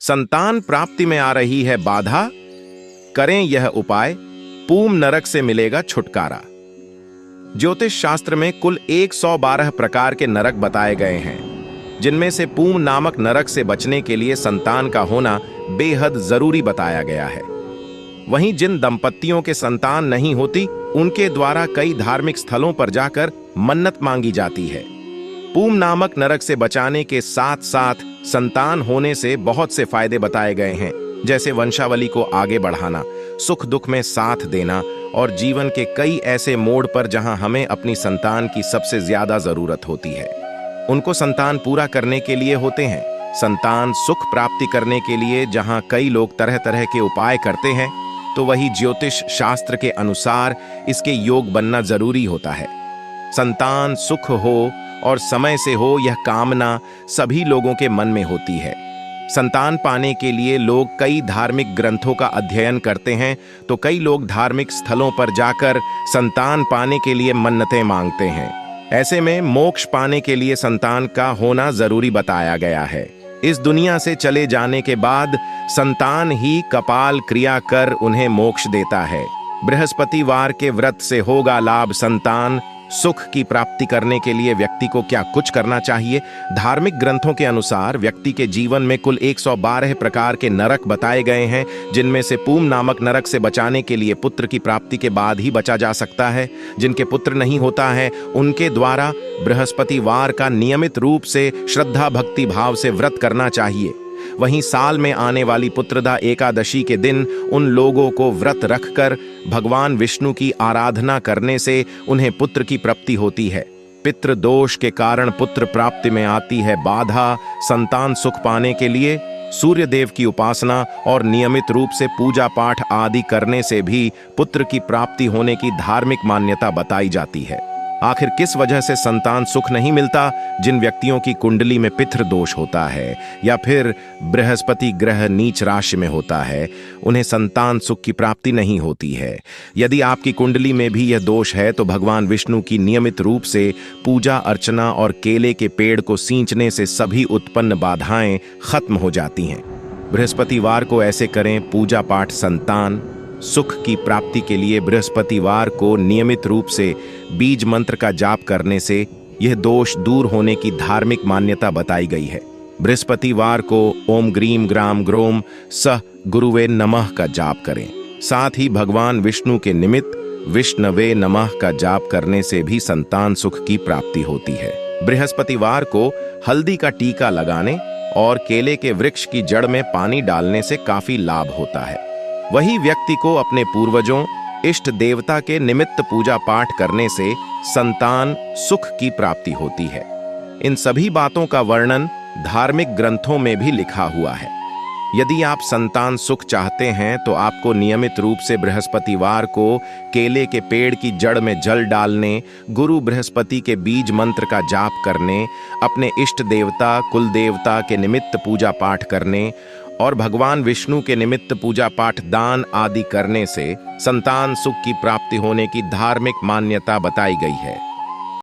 संतान प्राप्ति में आ रही है बाधा, करें यह उपाय, पूम नरक से मिलेगा छुटकारा। ज्योतिष शास्त्र में कुल 112 प्रकार के नरक बताए गए हैं, जिनमें से पूम नामक नरक से बचने के लिए संतान का होना बेहद जरूरी बताया गया है। वहीं जिन दंपत्तियों के संतान नहीं होती, उनके द्वारा कई धार्मिक स्थलों पर जाकर मन्नत मांगी जाती है। पूम नामक नरक से बचाने के साथ साथ संतान होने से बहुत से फायदे बताए गए हैं, जैसे वंशावली को आगे बढ़ाना, सुख दुख में साथ देना और जीवन के कई ऐसे मोड़ पर जहां हमें अपनी संतान की सबसे ज्यादा जरूरत होती है, उनको संतान पूरा करने के लिए होते हैं। संतान सुख प्राप्ति करने के लिए जहां कई लोग तरह तरह के उपाय करते हैं, तो वही ज्योतिष शास्त्र के अनुसार इसके योग बनना जरूरी होता है। संतान सुख हो और समय से हो, यह कामना सभी लोगों के मन में होती है। संतान पाने के लिए लोग कई धार्मिक ग्रंथों का अध्ययन करते हैं, तो कई लोग धार्मिक स्थलों पर जाकर संतान पाने के लिए मन्नतें मांगते हैं। ऐसे में मोक्ष पाने के लिए संतान का होना जरूरी बताया गया है। इस दुनिया से चले जाने के बाद संतान ही कपाल क्रिया कर उन्हें मोक्ष देता है। बृहस्पतिवार के व्रत से होगा लाभ संतान सुख की प्राप्ति करने के लिए व्यक्ति को क्या कुछ करना चाहिए? धार्मिक ग्रंथों के अनुसार व्यक्ति के जीवन में कुल 112 प्रकार के नरक बताए गए हैं, जिनमें से पूम नामक नरक से बचाने के लिए पुत्र की प्राप्ति के बाद ही बचा जा सकता है। जिनके पुत्र नहीं होता है, उनके द्वारा बृहस्पतिवार का नियमित रूप से श्रद्धा भक्ति भाव से व्रत करना चाहिए। वहीं साल में आने वाली पुत्रदा एकादशी के दिन उन लोगों को व्रत रखकर भगवान विष्णु की आराधना करने से उन्हें पुत्र की प्राप्ति होती है। पितृ दोष के कारण पुत्र प्राप्ति में आती है बाधा। संतान सुख पाने के लिए सूर्य देव की उपासना और नियमित रूप से पूजा पाठ आदि करने से भी पुत्र की प्राप्ति होने की धार्मिक मान्यता बताई जाती है। आखिर किस वजह से संतान सुख नहीं मिलता? जिन व्यक्तियों की कुंडली में पितृ दोष होता है या फिर बृहस्पति ग्रह नीच राशि में होता है, उन्हें संतान सुख की प्राप्ति नहीं होती है। यदि आपकी कुंडली में भी यह दोष है, तो भगवान विष्णु की नियमित रूप से पूजा अर्चना और केले के पेड़ को सींचने से सभी उत्पन्न बाधाएं खत्म हो जाती हैं। बृहस्पतिवार को ऐसे करें पूजा पाठ। संतान सुख की प्राप्ति के लिए बृहस्पतिवार को नियमित रूप से बीज मंत्र का जाप करने से यह दोष दूर होने की धार्मिक मान्यता बताई गई है। बृहस्पतिवार को ओम ग्रीम ग्राम ग्रोम सह गुरुवे नमः का जाप करें। साथ ही भगवान विष्णु के निमित्त विष्णवे नमः का जाप करने से भी संतान सुख की प्राप्ति होती है। बृहस्पतिवार को हल्दी का टीका लगाने और केले के वृक्ष की जड़ में पानी डालने से काफी लाभ होता है। वही व्यक्ति को अपने पूर्वजों इष्ट देवता के निमित्त पूजा पाठ करने से संतान सुख की प्राप्ति होती है। इन सभी बातों का वर्णन धार्मिक ग्रंथों में भी लिखा हुआ है। यदि आप संतान सुख चाहते हैं, तो आपको नियमित रूप से बृहस्पतिवार को केले के पेड़ की जड़ में जल डालने, गुरु बृहस्पति के बीज मंत्र का जाप करने, अपने इष्ट देवता कुल देवता के निमित्त पूजा पाठ करने और भगवान विष्णु के निमित्त पूजा पाठ दान आदि करने से संतान सुख की प्राप्ति होने की धार्मिक मान्यता बताई गई है।